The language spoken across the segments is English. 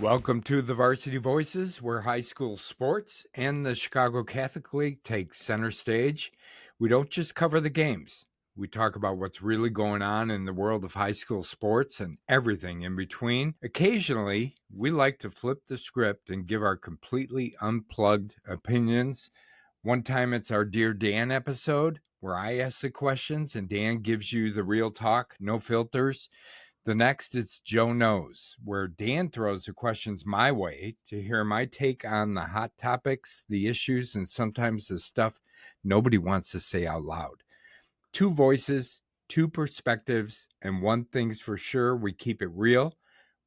Welcome to the Varsity Voices, where high school sports and the Chicago Catholic League take center stage. We don't just cover the games. We talk about what's really going on in the world of high school sports and everything in between. Occasionally, we like to flip the script and give our completely unplugged opinions. One time it's our Dear Dan episode, where I ask the questions and Dan gives you the real talk, no filters. The next is Joe Knows, where Dan throws the questions my way to hear my take on the hot topics, the issues, and sometimes the stuff nobody wants to say out loud. Two voices, two perspectives, and one thing's for sure, we keep it real,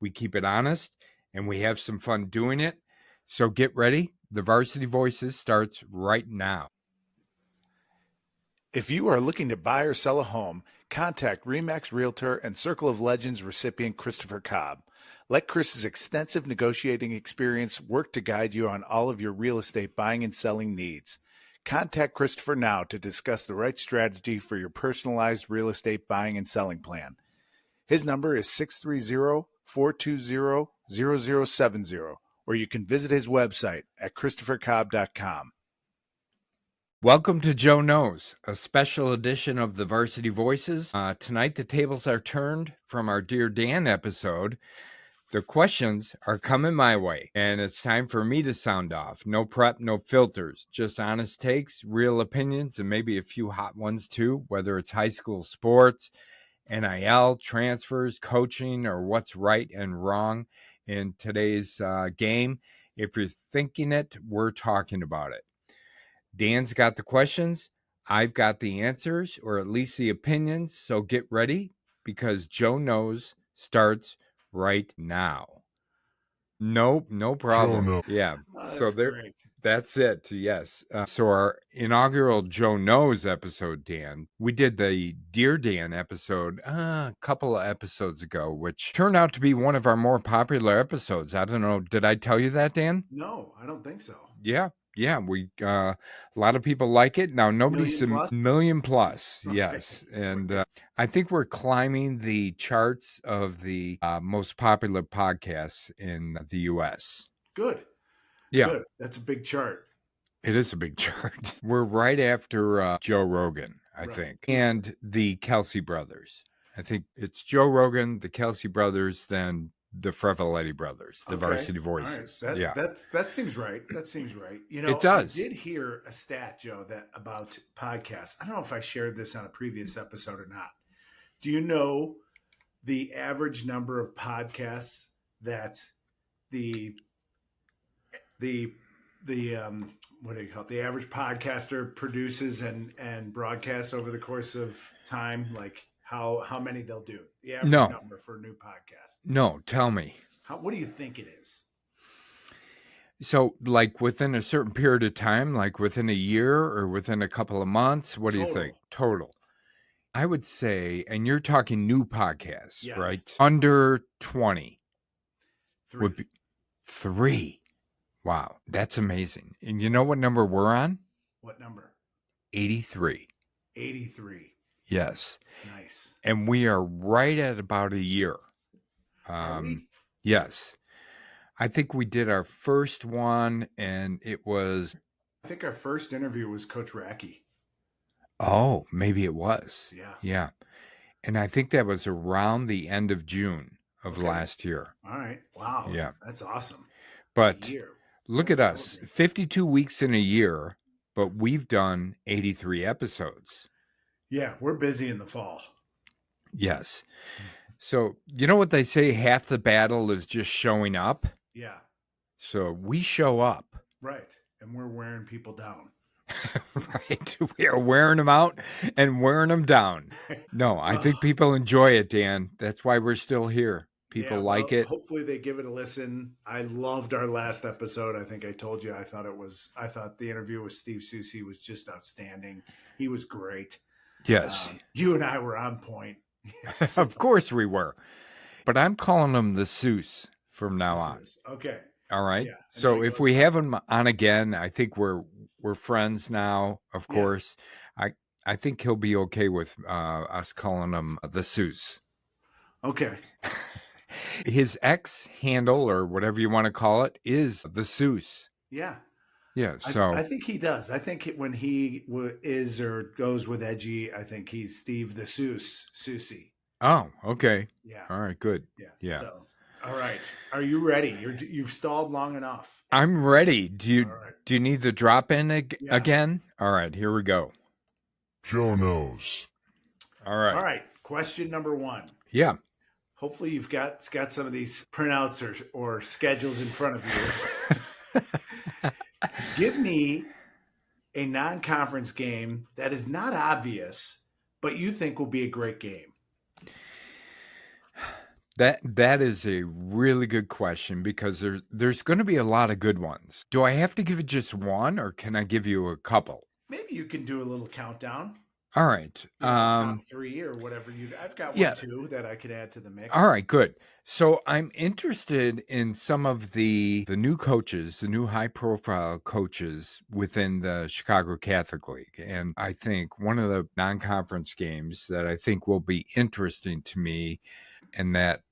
we keep it honest, and we have some fun doing it. So get ready. The Varsity Voices starts right now. If you are looking to buy or sell a home, contact RE/MAX Realtor and Circle of Legends recipient Christopher Cobb. Let Chris's extensive negotiating experience work to guide you on all of your real estate buying and selling needs. Contact Christopher now to discuss the right strategy for your personalized real estate buying and selling plan. His number is 630-420-0070, or you can visit his website at christophercobb.com. Welcome to Joe Knows, a special edition of the Varsity Voices. Tonight, the tables are turned from our Dear Dan episode. The questions are coming my way, and it's time for me to sound off. No prep, no filters, just honest takes, real opinions, and maybe a few hot ones too, whether it's high school sports, NIL, transfers, coaching, or what's right and wrong in today's game. If you're thinking it, we're talking about it. Dan's got the questions. I've got the answers, or at least the opinions. So get ready, because Joe Knows starts right now. Nope, no problem. Joe Knows. Yeah. So there, Great. that's it. Yes. So our inaugural Joe Knows episode, Dan, we did the Dear Dan episode a couple of episodes ago, which turned out to be one of our more popular episodes. I don't know. Did I tell you that, Dan? No, I don't think so. Yeah, we a lot of people like it. Now nobody's Million plus? million plus, Okay. yes. And I think we're climbing the charts of the most popular podcasts in the US. Good. Yeah, Good. That's a big chart. it is a big chart. We're right after Joe Rogan, I Right. think, and the Kelsey brothers. I think it's Joe Rogan, the Kelsey brothers, then the Freveletti brothers, the Okay. Varsity All right. Voices. That, Yeah, that seems right. That seems right. You know, it does. I did hear a stat, Joe, that about podcasts. I don't know if I shared this on a previous episode or not. Do you know the average number of podcasts that the what do you call it? The average podcaster produces and broadcasts over the course of time, like how many they'll do? The average No. number for a new podcast. No, tell me. What do you think it is? So, like within a certain period of time, like within a year or within a couple of months, what do you think? Total. I would say, and you're talking new podcasts, Yes. right? Under 20 Three. would be 3. Wow, that's amazing. And you know what number we're on? What number? 83. 83. Yes. Nice. And we are right at about a year. Are we? Yes. I think we did our first one, and it was... I think our first interview was Coach Racky. Oh, maybe it was. Yeah. Yeah. And I think that was around the end of June of Okay. last year. All right. Wow. Yeah. That's awesome. But A year. look at That's us, celebrating. 52 weeks in a year, but we've done 83 episodes. Yeah, we're busy in the fall. Yes. So, you know what they say, half the battle is just showing up? Yeah. So we show up. Right. And we're wearing people down. Right. We are wearing them out and wearing them down. No, I think people enjoy it, Dan. That's why we're still here. People like it. Hopefully they give it a listen. I loved our last episode. I think I told you I thought the interview with Steve Susi was just outstanding. He was great. Yes. You and I were on point. Of course we were. But I'm calling him the Seuss from now on. Okay. All right. Yeah. So if we have him on again, I think we're friends now, of course. I think he'll be okay with us calling him the Seuss. Okay. His X handle, or whatever you want to call it, is the Seuss. Yeah. Yeah. I So, think he does. I think when he is or goes with edgy, I think he's Steve the Susie. oh, okay. Yeah, All right. Good. yeah. Yeah. So, all right, are you ready? You've stalled long enough. I'm ready. All right. Do you need the drop in Yes. again? All right. Here we go. Joe knows. All All right. right. Question number one. Yeah. Hopefully, you've got some of these printouts or schedules in front of you. Give me a non-conference game that is not obvious, but you think will be a great game. That is a really good question because there's going to be a lot of good ones. Do I have to give it just one, or can I give you a couple? Maybe you can do a little countdown. All right. Top three or whatever you. I've got one Yeah. too that I could add to the All mix. right, good. So I'm interested in some of the new coaches, the new high profile coaches within the Chicago Catholic League. And I think one of the non-conference games that I think will be interesting to me, and that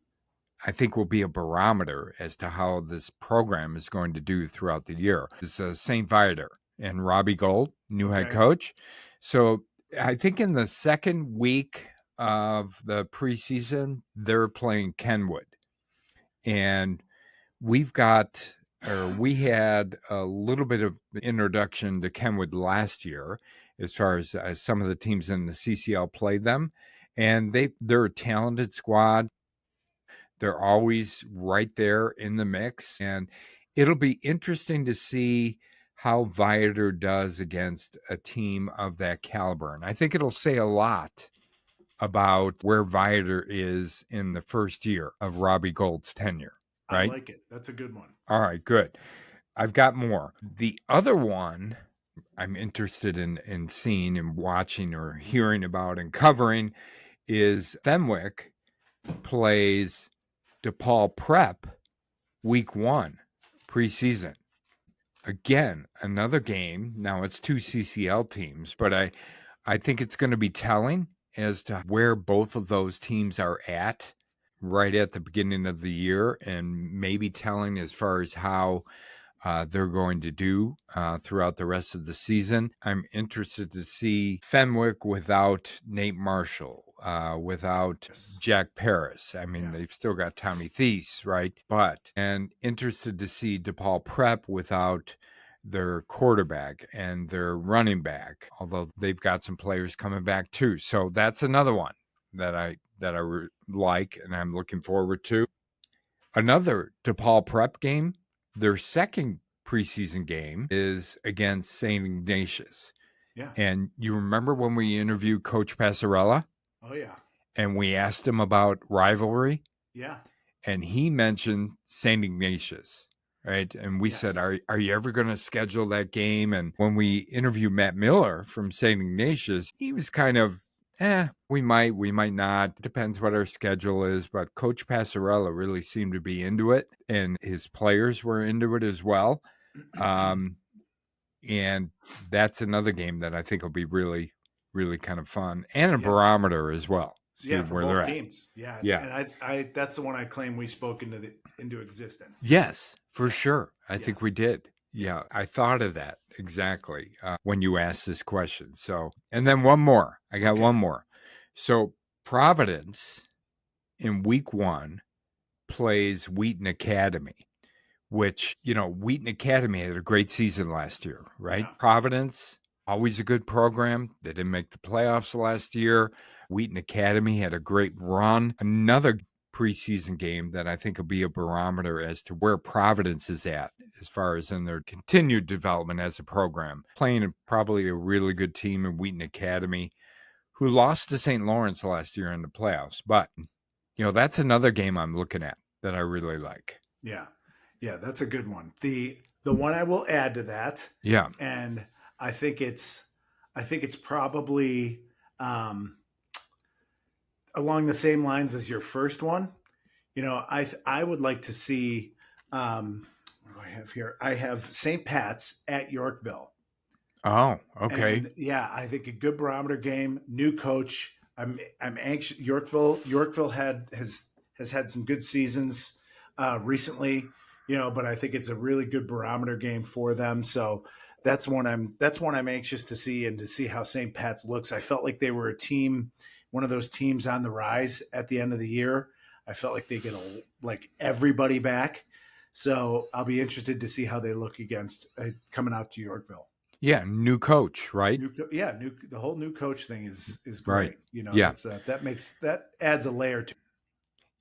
I think will be a barometer as to how this program is going to do throughout the year, is St. Viator and Robbie Gold, new head Okay. coach. So I think in the second week of the preseason, they're playing Kenwood. And we had a little bit of introduction to Kenwood last year as far as some of the teams in the CCL played them. And they're a talented squad. They're always right there in the mix. And it'll be interesting to see how Viator does against a team of that caliber. And I think it'll say a lot about where Viator is in the first year of Robbie Gold's tenure, I right? like it. That's a good one. All right, good. I've got more. The other one I'm interested in seeing and watching or hearing about and covering is Fenwick plays DePaul Prep week 1 preseason. Again, another game. Now it's 2 CCL teams, but I think it's going to be telling as to where both of those teams are at right at the beginning of the year, and maybe telling as far as how they're going to do throughout the rest of the season. I'm interested to see Fenwick without Nate Marshall, without Yes. Jack Paris. I mean, Yeah. they've still got Tommy Thies, right? And interested to see DePaul Prep without their quarterback and their running back, although they've got some players coming back too. So that's another one that I like and I'm looking forward to. Another DePaul Prep game, their second preseason game is against St. Ignatius. Yeah. And you remember when we interviewed Coach Passarella Oh yeah. and we asked him about rivalry? Yeah. And he mentioned St. Ignatius, right? And we Yes. said, are you ever going to schedule that game? And when we interviewed Matt Miller from St. Ignatius, he was kind of, we might not. Depends what our schedule is. But Coach Passarella really seemed to be into it, and his players were into it as well. And that's another game that I think will be really, really kind of fun and a Yeah. barometer as well. See Yeah. For where they're both at. teams. Yeah. Yeah. And I that's the one I claim we spoke into existence. Yes, for Yes. sure. I think we Yes. did. Yeah, I thought of that exactly when you asked this question. So, and then one more. I got one more. So, Providence in week 1 plays Wheaton Academy, which, Wheaton Academy had a great season last year, right? Yeah. Providence, always a good program. They didn't make the playoffs last year. Wheaton Academy had a great run. Another preseason game that I think will be a barometer as to where Providence is at as far as in their continued development as a program. Playing probably a really good team in Wheaton Academy, who lost to St. Lawrence last year in the playoffs. But, that's another game I'm looking at that I really like. Yeah. Yeah, that's a good one. The one I will add to that, Yeah. and I think it's probably along the same lines as your first one. I would like to see what do I have here? I have St. Pat's at Yorkville. Oh, okay. And yeah, I think a good barometer game, new coach. I'm anxious. Yorkville has has had some good seasons recently, but I think it's a really good barometer game for them. So that's one I'm anxious to see, and to see how St. Pat's looks. I felt like they were a team, one of those teams on the rise at the end of the year. I felt like they get like everybody back. So I'll be interested to see how they look against coming out to Yorkville. Yeah, new coach, right? The whole new coach thing is Right. great. Yeah. That adds a layer to.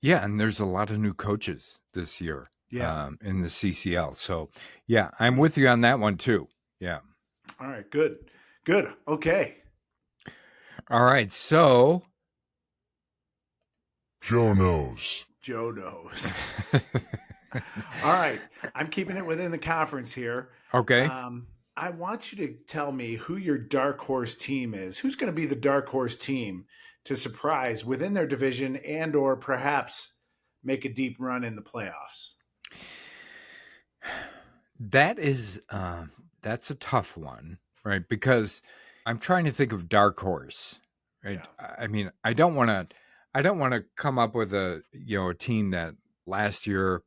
Yeah, and there's a lot of new coaches this year Yeah. in the CCL. So, yeah, I'm with you on that one too. Yeah. All right. Good. Okay. All right. So, Joe knows. Joe knows. All right. I'm keeping it within the conference here. okay. I want you to tell me who your dark horse team is. Who's going to be the dark horse team to surprise within their division, and or perhaps make a deep run in the playoffs? That is that's a tough one, right? Because I'm trying to think of dark horse, right? Yeah. I mean, I don't want to come up with a team that last year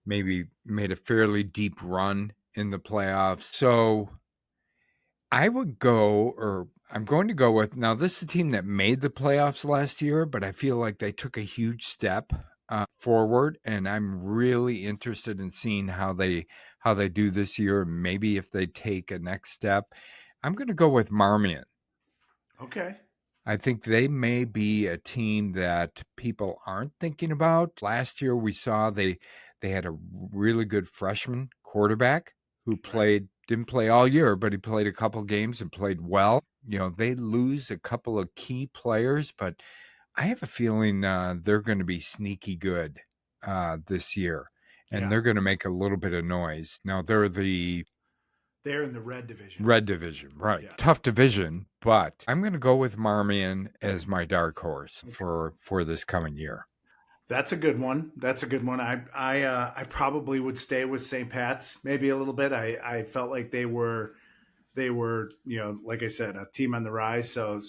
maybe made a fairly deep run in the playoffs. So I would go, or I'm going to go with, now this is a team that made the playoffs last year, but I feel like they took a huge step forward, and I'm really interested in seeing how they do this year. Maybe if they take a next step, I'm going to go with Marmion. Okay. I think they may be a team that people aren't thinking about. Last year, we saw they had a really good freshman quarterback who Right. didn't play all year, but he played a couple games and played well. They lose a couple of key players, but I have a feeling they're going to be sneaky good this year, and Yeah. they're going to make a little bit of noise. Now they're the They're in the red division. red division, right? Yeah. Tough division, but I'm going to go with Marmion as my dark horse Okay. for this coming year. That's a good one. That's a good one. I probably would stay with St. Pat's maybe a little bit. I felt like they were, like I said, a team on the rise. So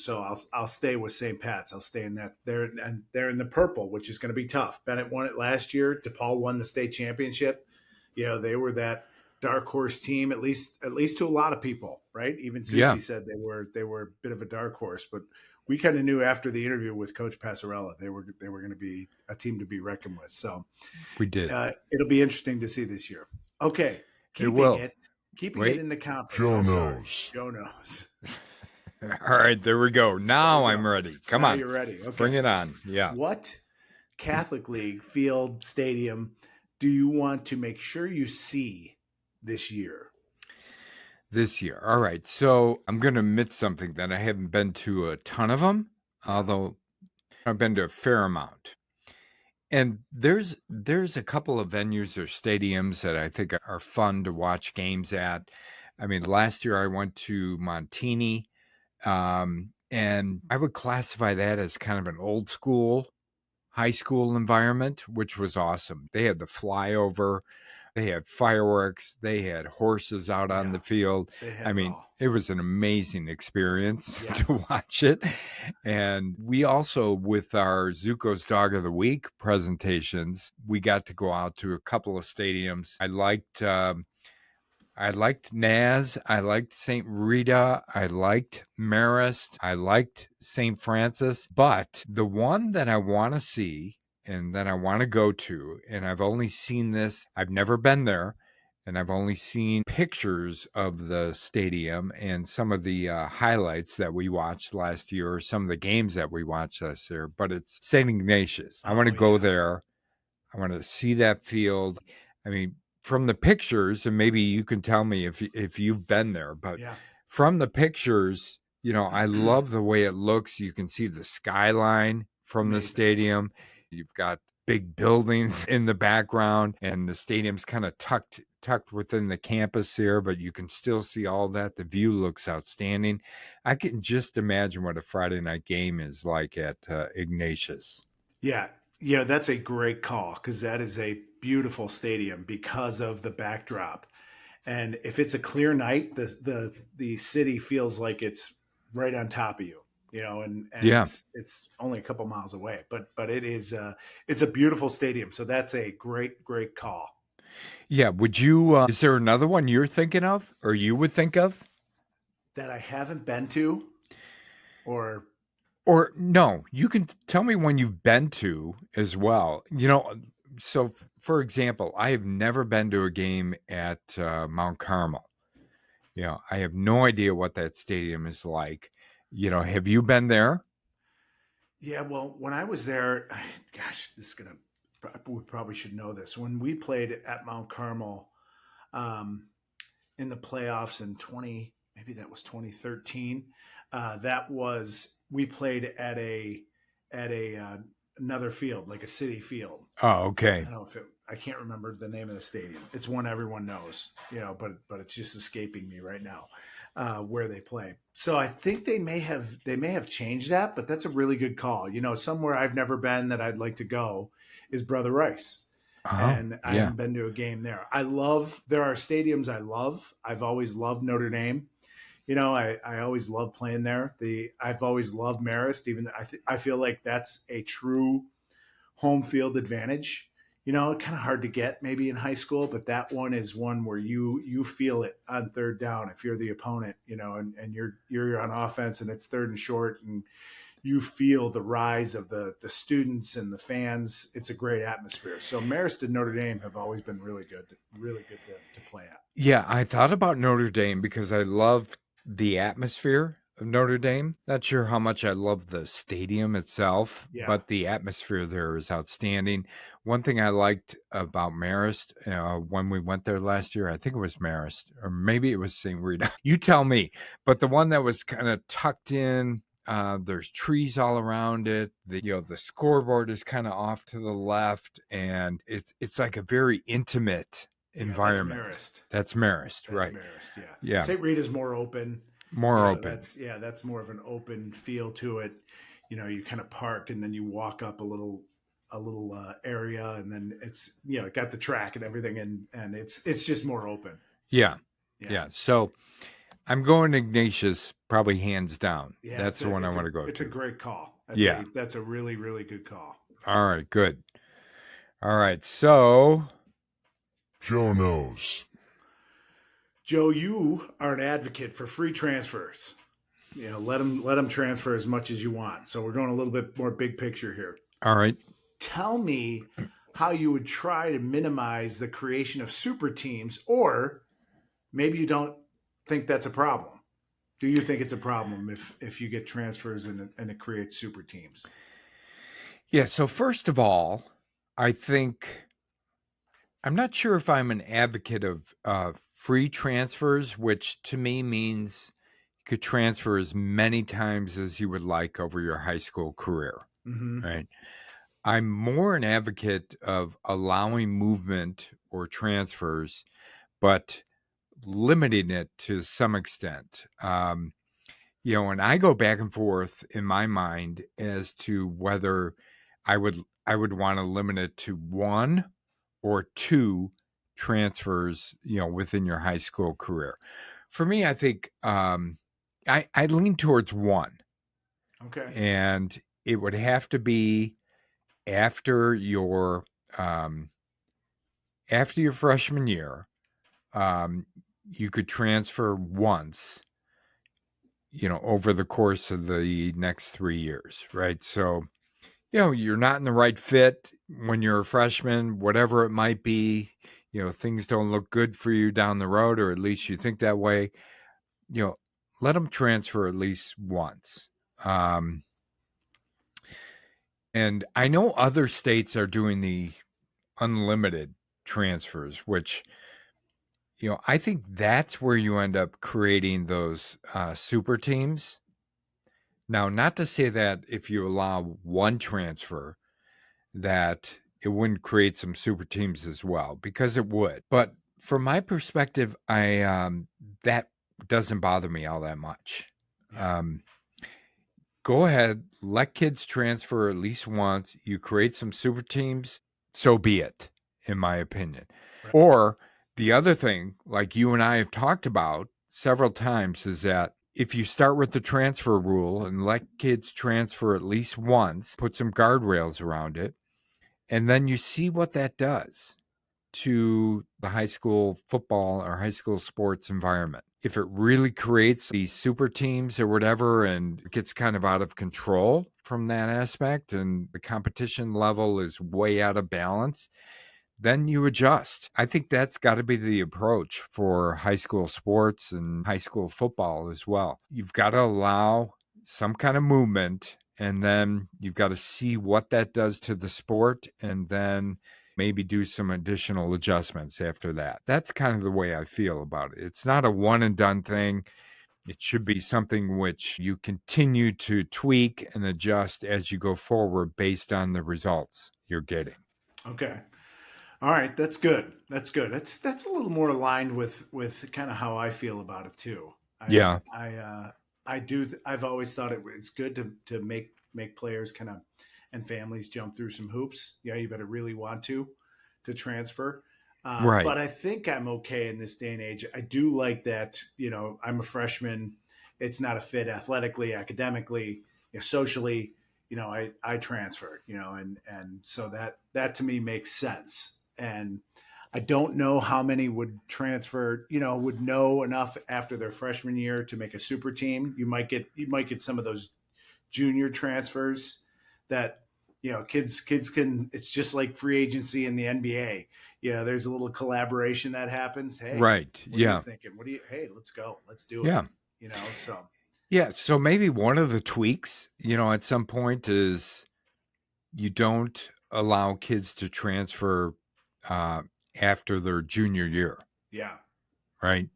I'll stay with St. Pat's. I'll stay in that. They're in the purple, which is going to be tough. Bennett won it last year. DePaul won the state championship. They were that dark horse team, at least to a lot of people, right? Even Yeah, Susie said they were a bit of a dark horse, but we kind of knew after the interview with Coach Passarella they were going to be a team to be reckoned with. So we did. it'll be interesting to see this year. Okay, It keeping will. it keeping it Wait. in the conference. Joe Oh, sorry, knows. Joe knows. All right, there we go. There Now we I'm go. ready. Come Now on. you're ready. Bring Okay, it on. Yeah. what Catholic League field stadium do you want to make sure you see this year? This year. All right. So I'm going to admit something that I haven't been to a ton of them, Yeah. although I've been to a fair amount. And there's a couple of venues or stadiums that I think are fun to watch games at. I mean, last year I went to Montini, and I would classify that as kind of an old school high school environment, which was awesome. They had the flyover, they had fireworks, they had horses out on Yeah, the field. they had I it mean, all. it was an amazing experience to Yes. watch it. And we also, with our Zuko's Dog of the Week presentations, we got to go out to a couple of stadiums. I liked Naz. I liked St. Rita. I liked Marist. I liked St. Francis. But the one that I want to see and that I want to go to, and I've only seen this, I've never been there, and I've only seen pictures of the stadium and some of the highlights that we watched last year, or some of the games that we watched last year, but it's St. Ignatius. I want Oh to go yeah. there. I want to see that field. I mean, from the pictures, and maybe you can tell me if you've been there, but Yeah. from the pictures, I love the way it looks. You can see the skyline from the Amazing. stadium. You've got big buildings in the background, and the stadium's kind of tucked within the campus here, but you can still see all that. The view looks outstanding. I can just imagine what a Friday night game is like at Ignatius. Yeah. Yeah, that's a great call, because that is a beautiful stadium because of the backdrop. And if it's a clear night, the city feels like it's right on top of you. and Yeah. it's only a couple miles away, but it's a beautiful stadium. So that's a great call. Yeah. Would you, is there another one you're thinking of or you would think of? That I haven't been to, or Or no, you can tell me when you've been to as well. So for example, I have never been to a game at Mount Carmel. I have no idea what that stadium is like. Have you been there? yeah. Well, when I was there, gosh, this is gonna we probably should know this. When we played at Mount Carmel, um, in the playoffs in 20, maybe that was 2013. That was we played at a another field, like a city field. Oh, okay. I don't know if it. I can't remember the name of the stadium. It's one everyone knows, but it's just escaping me right now where they play. So I think they may have changed that, but that's a really good call. Somewhere I've never been that I'd like to go is Brother Rice, Oh, and I yeah. haven't been to a game there. There are stadiums I love. I've always loved Notre Dame. I always love playing there. I've always loved Marist. Even I feel like that's a true home field advantage. Kind of hard to get maybe in high school, but that one is one where you feel it on third down if you're the opponent, and you're on offense and it's third and short, and you feel the rise of the students and the fans. It's a great atmosphere. So Marist and Notre Dame have always been really good to play at. Yeah, I thought about Notre Dame because I love the atmosphere of Notre Dame. Not sure how much I love the stadium itself, Yeah. but the atmosphere there is outstanding. One thing I liked about Marist when we went there last year, I think it was Marist, or maybe it was St. Rita. You tell me. But the one that was kind of tucked in, there's trees all around it. The scoreboard is kind of off to the left, and it's like a very intimate Yeah, that's environment. Marist. That's Marist, That's right? Marist. Yeah. Yeah, St. Rita's more open. more open. That's more of an open feel to it. You kind of park and then you walk up a little area, and then it's it got the track and everything, and it's just more open. Yeah, Yeah. yeah. So I'm going Ignatius probably hands down. Yeah, That's the one I want to go it's a to. great call. Yeah. That's a really good call. All right. Good. All right. So Joe knows. Joe, you are an advocate for free transfers. Let them transfer as much as you want. So we're going a little bit more big picture here. all right. Tell me how you would try to minimize the creation of super teams, or maybe you don't think that's a problem. Do you think it's a problem if you get transfers and it creates super teams? Yeah. So first of all, I think I'm not sure if I'm an advocate of free transfers, which to me means you could transfer as many times as you would like over your high school career, Mm-hmm. right? I'm more an advocate of allowing movement or transfers, but limiting it to some extent. And I go back and forth in my mind as to whether I would want to limit it to one or two transfers, within your high school career. For me, I think I lean towards one, Okay. and it would have to be after your um, after your freshman year. Um, you could transfer once, over the course of the next 3 years, right? So, you're not in the right fit when you're a freshman, whatever it might be, things don't look good for you down the road, or at least you think that way, you know, let them transfer at least once. Um, and I know other states are doing the unlimited transfers, which, I think that's where you end up creating those super teams. Now, not to say that if you allow one transfer, that it wouldn't create some super teams as well, because it would. But from my perspective, I that doesn't bother me all that much. Yeah. Go ahead, let kids transfer at least once. You create some super teams, so be it, in my opinion. Right. Or the other thing, like you and I have talked about several times, is that if you start with the transfer rule and let kids transfer at least once, put some guardrails around it, and then you see what that does to the high school football or high school sports environment. If it really creates these super teams or whatever and it gets kind of out of control from that aspect and the competition level is way out of balance, then you adjust. I think that's got to be the approach for high school sports and high school football as well. You've got to allow some kind of movement, and then you've got to see what that does to the sport, and then maybe do some additional adjustments after that. That's kind of the way I feel about it. It's not a one and done thing. It should be something which you continue to tweak and adjust as you go forward based on the results you're getting. Okay. All right, that's good. That's good. That's a little more aligned with kind of how I feel about it too. Yeah. I do. I've always thought it's good to make players kind of and families jump through some hoops. Yeah, you better really want to transfer. Right. But I think I'm okay in this day and age. I do like that. I'm a freshman. It's not a fit athletically, academically, socially. I transferred. And so that to me makes sense. And I don't know how many would transfer, would know enough after their freshman year to make a super team. You might get some of those junior transfers that kids can. It's just like free agency in the NBA. There's a little collaboration that happens. Hey, Right. what are you Yeah. thinking? Hey, let's go. Let's do it. Yeah. So Yeah. So maybe one of the tweaks, at some point is you don't allow kids to transfer uh, after their junior year, yeah, right?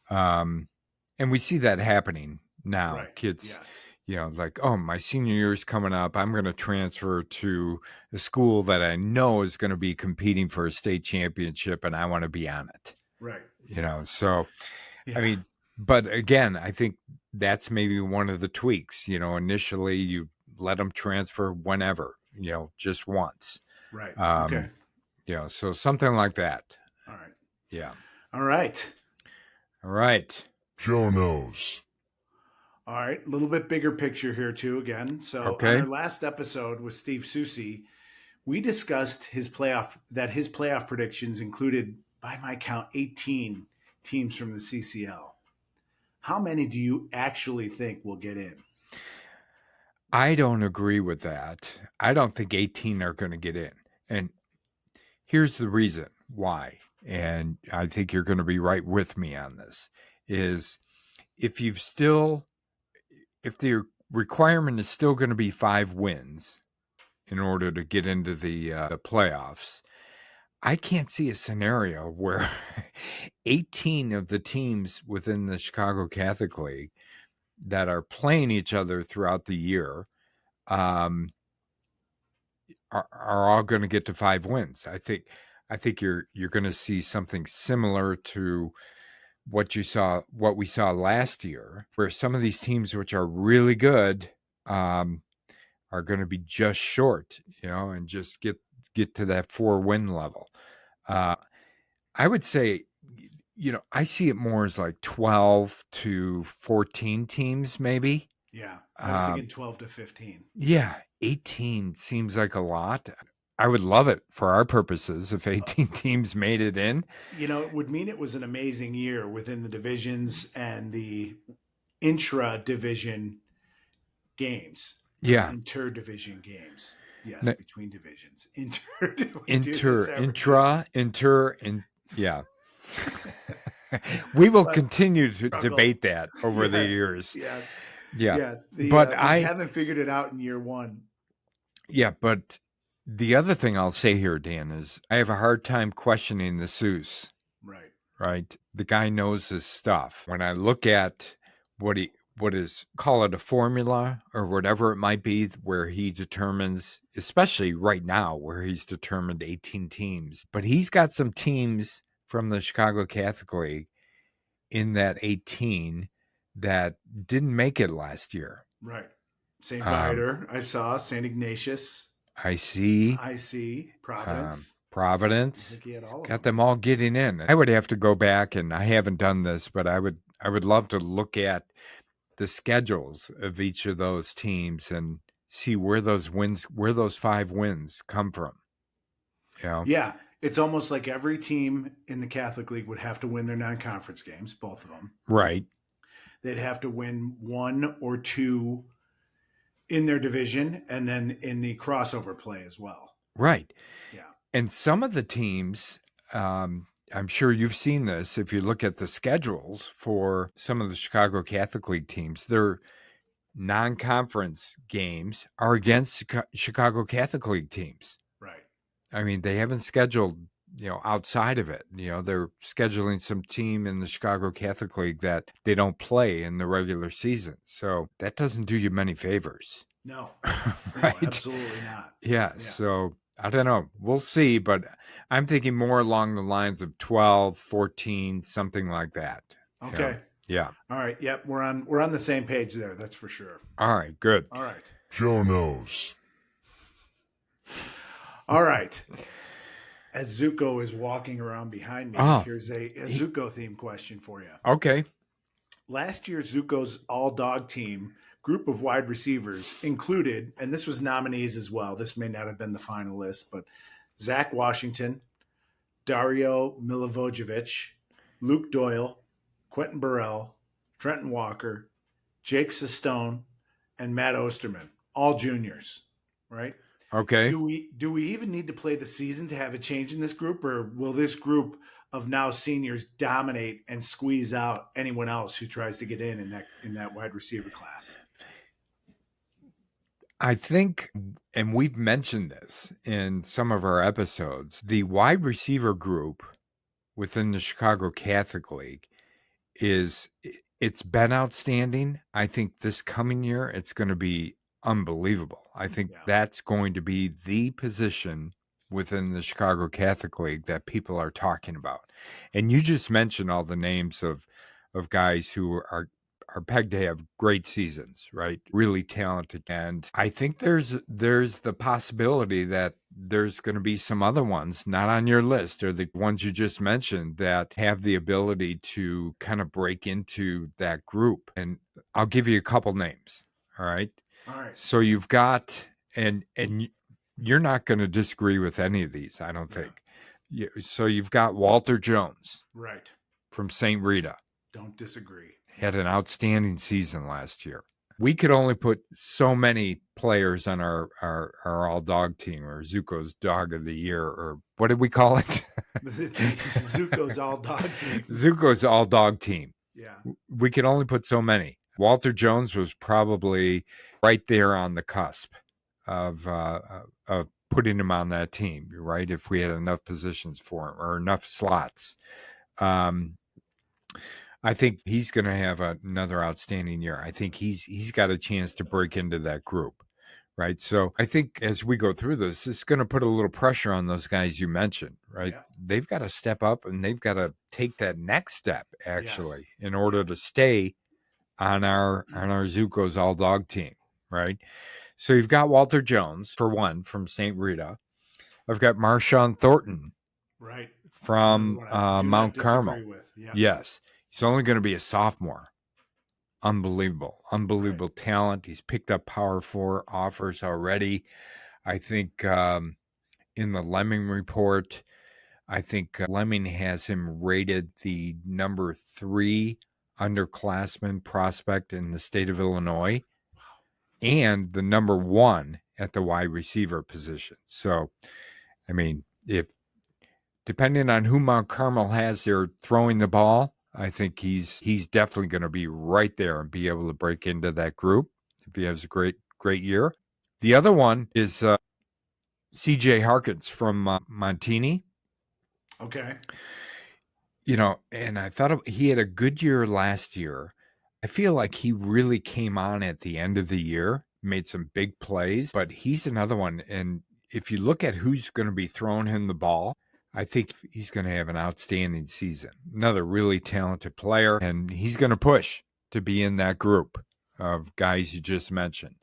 And we see that happening now. right. Kids, Yes, like, oh, my senior year is coming up. I'm going to transfer to a school that I know is going to be competing for a state championship, and I want to be on it. right. So I Yeah, mean, but again, I think that's maybe one of the tweaks. Initially you let them transfer whenever, just once. right. Okay. Um, so something like that. All right. Yeah. All right. All right. Joe knows. All right, a little bit bigger picture here too. Again, so on Okay. our last episode with Steve Susi, we discussed his playoff predictions included, by my count, 18 teams from the CCL. How many do you actually think will get in? I don't agree with that. I don't think 18 are going to get in. And here's the reason why. And I think you're going to be right with me on this is if if the requirement is still going to be 5 wins in order to get into the playoffs, I can't see a scenario where 18 of the teams within the Chicago Catholic League that are playing each other throughout the year um, are all going to get to 5 wins. I think you're going to see something similar to what we saw last year, where some of these teams which are really good are going to be just short, and just get to that 4-win level. I would say, I see it more as like 12 to 14 teams, maybe. Yeah, I was thinking 12 to 15. Yeah, 18 seems like a lot. I would love it for our purposes if 18 teams made it in. It would mean it was an amazing year within the divisions and the intra division games or Yeah. inter-division games. Yes, N- between divisions. We do this every and yeah. We will but continue to struggle. debate that over the Yes, years. yes, Yeah. yeah. But We haven't figured it out in year one. yeah, but the other thing I'll say here, Dan, is I have a hard time questioning the Seuss, Right. right? The guy knows his stuff. When I look at what is, call it a formula or whatever it might be, where he determines, especially right now, where he's determined 18 teams, but he's got some teams from the Chicago Catholic League in that 18 that didn't make it last year. Right. St. Um, Viator, I saw. St. Ignatius, I see. I see. Providence. I Providence. think he had all of Got them. them all getting in. I would have to go back, and I haven't done this, but I would love to look at the schedules of each of those teams and see where those 5 wins come from. You know? Yeah, it's almost like every team in the Catholic League would have to win their non-conference games, both of them. Right. They'd have to win one or two in their division and then in the crossover play as well. Right. Yeah. And some of the teams, I'm sure you've seen this, if you look at the schedules for some of the Chicago Catholic League teams, their non-conference games are against Chicago Catholic League teams. Right. I mean, they haven't scheduled, outside of it. They're scheduling some team in the Chicago Catholic League that they don't play in the regular season. So that doesn't do you many favors. No. Right? No, absolutely not. Yeah. So I don't know. We'll see, but I'm thinking more along the lines of 12, 14, something like that. Okay. Yeah. All right. Yep. We're on the same page there. That's for sure. All right. Good. All right. Joe knows. All right. As Zuko is walking around behind me, here's a Zuko theme question for you. Okay. Last year, Zuko's all-dog team group of wide receivers included, and this was nominees as well. This may not have been the final list, but Zach Washington, Dario Milivojevic, Luke Doyle, Quentin Burrell, Trenton Walker, Jake Sestone, and Matt Osterman, all juniors, right? Okay. Do we even need to play the season to have a change in this group, or will this group of now seniors dominate and squeeze out anyone else who tries to get in that wide receiver class? I think, and we've mentioned this in some of our episodes, the wide receiver group within the Chicago Catholic League it's been outstanding. I think this coming year it's going to be unbelievable. I think that's going to be the position within the Chicago Catholic League that people are talking about. And you just mentioned all the names of guys who are pegged to have great seasons, right? Really talented. And I think there's the possibility that there's going to be some other ones not on your list, or the ones you just mentioned, that have the ability to kind of break into that group. And I'll give you a couple names. All right. All right. So you've got, and you're not going to disagree with any of these, I don't think. So you've got Walter Jones. Right. From St. Rita. Don't disagree. Had an outstanding season last year. We could only put so many players on our all-dog team, or Zuko's Dog of the Year, or what did we call it? Zuko's all-dog team. Zuko's all-dog team. Yeah. We could only put so many. Walter Jones was probably right there on the cusp of putting him on that team, right? If we had enough positions for him or enough slots. I think he's going to have another outstanding year. I think he's got a chance to break into that group, right? So I think as we go through this, it's going to put a little pressure on those guys you mentioned, right? Yeah. They've got to step up and they've got to take that next step, actually, in order to stay on our Zuko's all-dog team, right? So you've got Walter Jones, for one, from St. Rita. I've got Marshawn Thornton. Right. From Mount Carmel. Yeah. Yes. He's only going to be a sophomore. Unbelievable talent. He's picked up Power 4 offers already. I think in the Lemming report, I think Lemming has him rated the number 3 underclassman prospect in the state of Illinois and the number 1 at the wide receiver position. So, I mean, depending on who Mount Carmel has there throwing the ball, I think he's definitely going to be right there and be able to break into that group if he has a great year. The other one is C.J. Harkins from Montini. Okay. And I thought he had a good year last year. I feel like he really came on at the end of the year, made some big plays, but he's another one. And if you look at who's going to be throwing him the ball, I think he's going to have an outstanding season. Another really talented player, and he's going to push to be in that group of guys you just mentioned.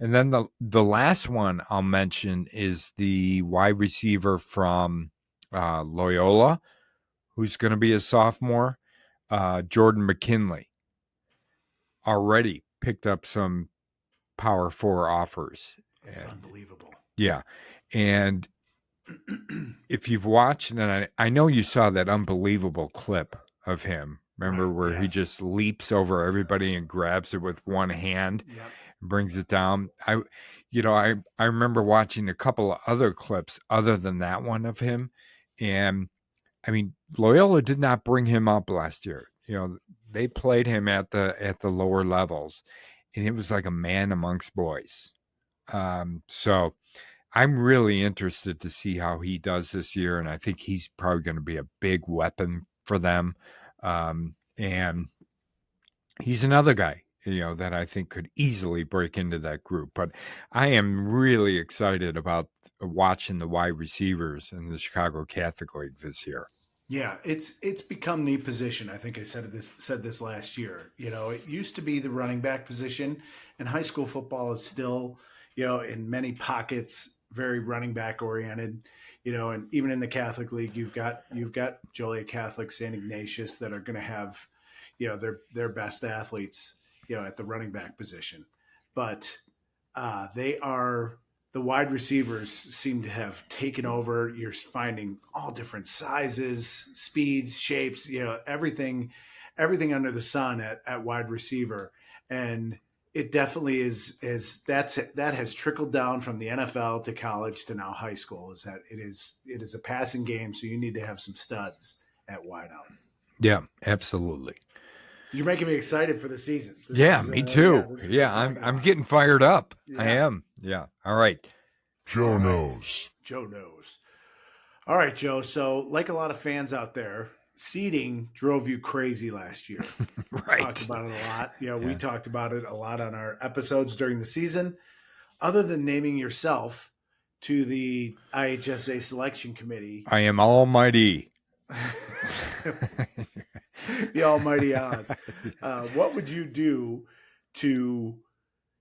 And then the last one I'll mention is the wide receiver from Loyola, who's going to be a sophomore, Jordan McKinley. already picked up some Power Four offers. It's unbelievable. Yeah. And if you've watched, and I know you saw that unbelievable clip of him, remember, Right. where he Yes. just leaps over everybody and grabs it with one hand, Yep. brings it down. I remember watching a couple of other clips other than that one of him. And I mean, Loyola did not bring him up last year. They played him at the lower levels, and it was like a man amongst boys. So I'm really interested to see how he does this year, and I think he's probably going to be a big weapon for them. And he's another guy, that I think could easily break into that group. But I am really excited about watching the wide receivers in the Chicago Catholic League this year. Yeah, it's become the position. I think I said this last year. It used to be the running back position, and high school football is still, in many pockets very running back oriented. And even in the Catholic League, you've got Joliet Catholic, St. Ignatius that are going to have, their best athletes, at the running back position, but they are the wide receivers seem to have taken over. You're finding all different sizes, speeds, shapes, everything under the sun at wide receiver. And it definitely that has trickled down from the NFL to college to now high school, is that it is a passing game. So you need to have some studs at wideout. Yeah, absolutely. You're making me excited for the season. Me too. This is what Yeah, I'm talking I'm about. getting fired up. I Yeah. am. Yeah. All right. Joe All right. knows. Joe knows. All right, Joe. So, like a lot of fans out there, seeding drove you crazy last year. Right. Talked about it a lot. We Yeah. talked about it a lot on our episodes during the season. Other than naming yourself to the IHSA selection committee, I am almighty. the Almighty Oz, what would you do to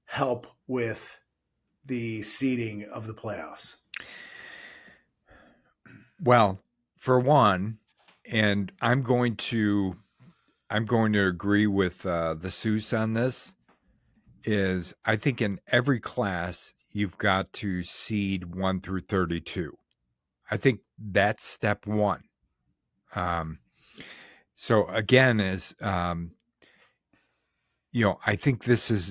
help with the seeding of the playoffs? Well, for one, and I'm going to agree with the Seuss on this. Is I think in every class you've got to seed 1 through 32. I think that's step one. So again, I think this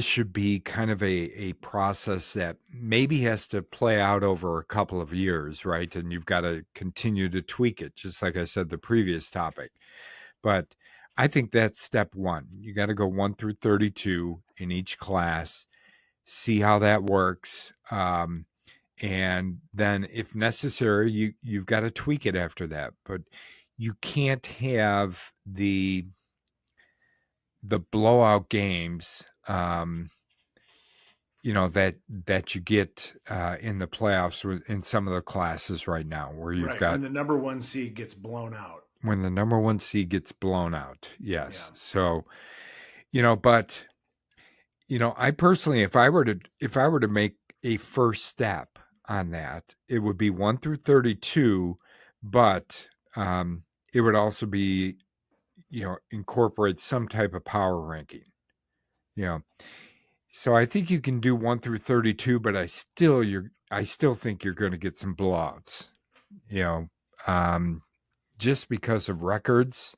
should be kind of a process that maybe has to play out over a couple of years, right? And you've got to continue to tweak it, just like I said, the previous topic. But I think that's step one. You got to go 1 through 32 in each class, see how that works. And then if necessary, you've got to tweak it after that. But you can't have the blowout games, that you get in the playoffs in some of the classes right now, where you've Right, got when the number one seed gets blown out. when the number one seed gets blown out. Yes. Yeah. So, but I personally, if I were to make a first step on that, it would be 1 through 32, but it would also be, incorporate some type of power ranking. So I think you can do 1 through 32, but I still think you're going to get some blowouts. You know, just because of records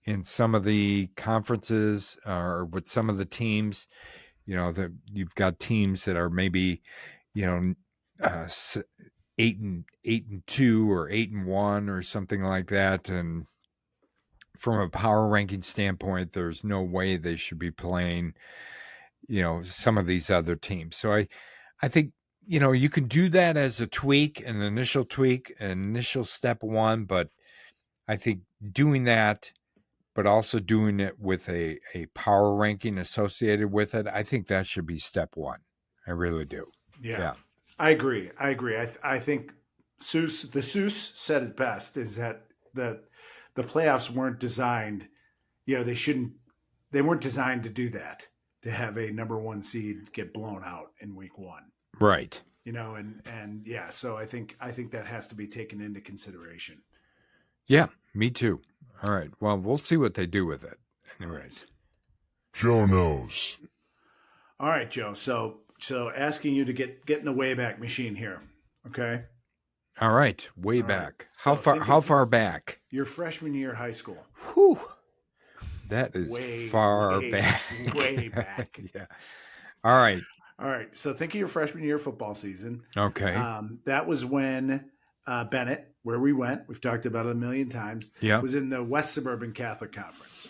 in some of the conferences or with some of the teams. That you've got teams that are maybe, you know, 8-2 or 8-1 or something like that, and from a power ranking standpoint, there's no way they should be playing, some of these other teams. So I think, you can do that as a tweak, an initial tweak, an initial step one, but I think doing that, but also doing it with a power ranking associated with it, I think that should be step one. I really do. Yeah, Yeah. I agree. I think the Seuss said it best, is that the playoffs weren't designed. They weren't designed to do that, to have a number one seed get blown out in week one. Right. And yeah, so I think that has to be taken into consideration. Yeah, me too. All right. Well, we'll see what they do with it. Anyways. Joe knows. All right, Joe. So asking you to get in the Wayback Machine here. Okay. All right, way All right. back. How So far? think How of far back? your freshman year of high school. Whew, that is Way, far way, back. way back. Yeah. All right. All right. So think of your freshman year football season. Okay. That was when Bennett, where we went, we've talked about it a million times, Yeah. was in the West Suburban Catholic Conference.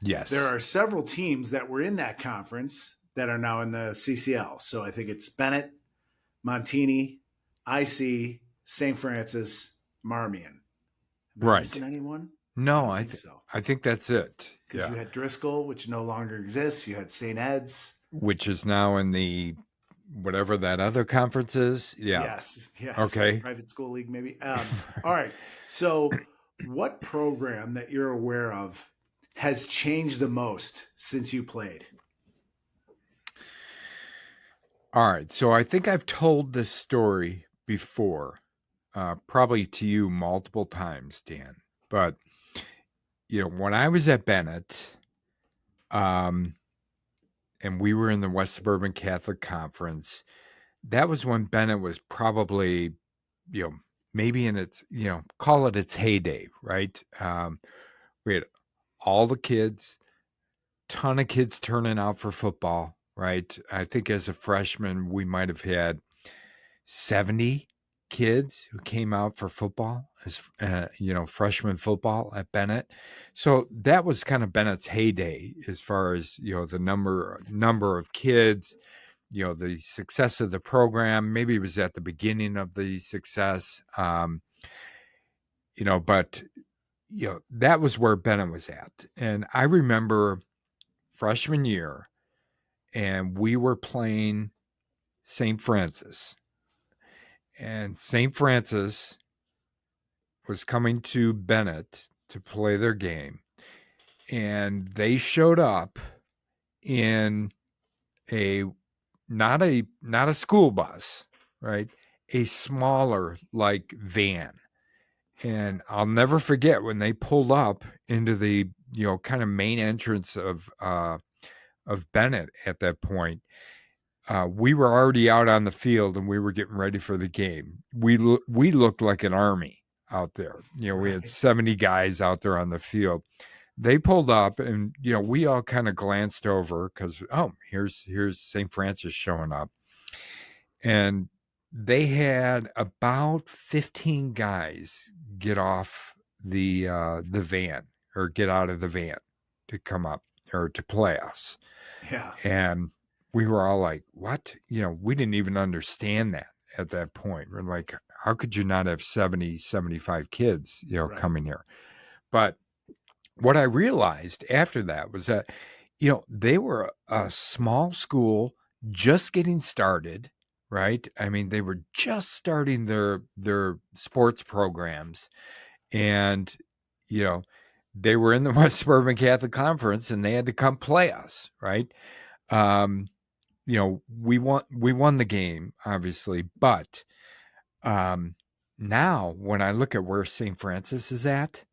There Yes. are several teams that were in that conference that are now in the CCL. So I think it's Bennett, Montini, IC, St. Francis, Marmion. Am I Right. missing anyone? I No, don't think so. I think that's it. Because Yeah. you had Driscoll, which no longer exists. You had St. Ed's. Which is now in the whatever that other conference is. Yeah. Yes. Okay. Private school league, maybe. All right. So, what program that you're aware of has changed the most since you played? All right. So I think I've told this story before, probably to you multiple times, Dan. But when I was at Bennett, um, and we were in the West Suburban Catholic Conference, that was when Bennett was probably, you know, maybe in its, call it its heyday, right? We had all the kids, ton of kids turning out for football, right? I think as a freshman, we might have had 70 kids who came out for football as freshman football at Bennett. So that was kind of Bennett's heyday as far as the number of kids, the success of the program. Maybe it was at the beginning of the success, but that was where Bennett was at. And I remember freshman year, and we were playing St. Francis. And St. Francis was coming to Bennett to play their game. And they showed up in a not a school bus, right? A smaller like van. And I'll never forget when they pulled up into the kind of main entrance of Bennett at that point. We were already out on the field and we were getting ready for the game. We looked like an army out there. We had Right. 70 guys out there on the field. They pulled up and we all kind of glanced over because here's St. Francis showing up. And they had about 15 guys get off the van or get out of the van to come up or to play us. Yeah. And we were all like, what? We didn't even understand that at that point. We're like, how could you not have 70, 75 kids, Right. coming here? But what I realized after that was that, they were a small school just getting started, right? I mean, they were just starting their sports programs. And, they were in the West Suburban Catholic Conference and they had to come play us, right? We won the game, obviously, but now when I look at where St. Francis is at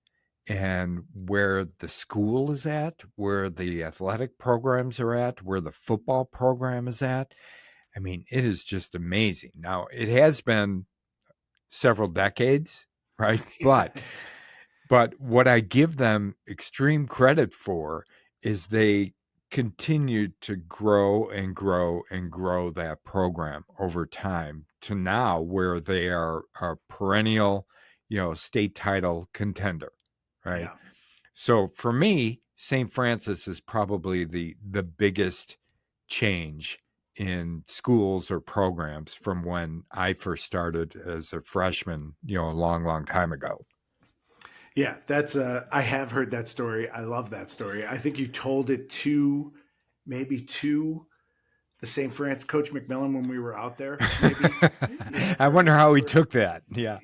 and where the school is at, where the athletic programs are at, where the football program is at, I mean, it is just amazing. Now, it has been several decades, right? But what I give them extreme credit for is they continued to grow and grow and grow that program over time to now where they are a perennial, state title contender, right? Yeah. So for me, St. Francis is probably the biggest change in schools or programs from when I first started as a freshman, a long, long time ago. Yeah, I have heard that story. I love that story. I think you told it maybe to the St. Francis coach McMillan when we were out there. Maybe. I wonder how he took that. Yeah.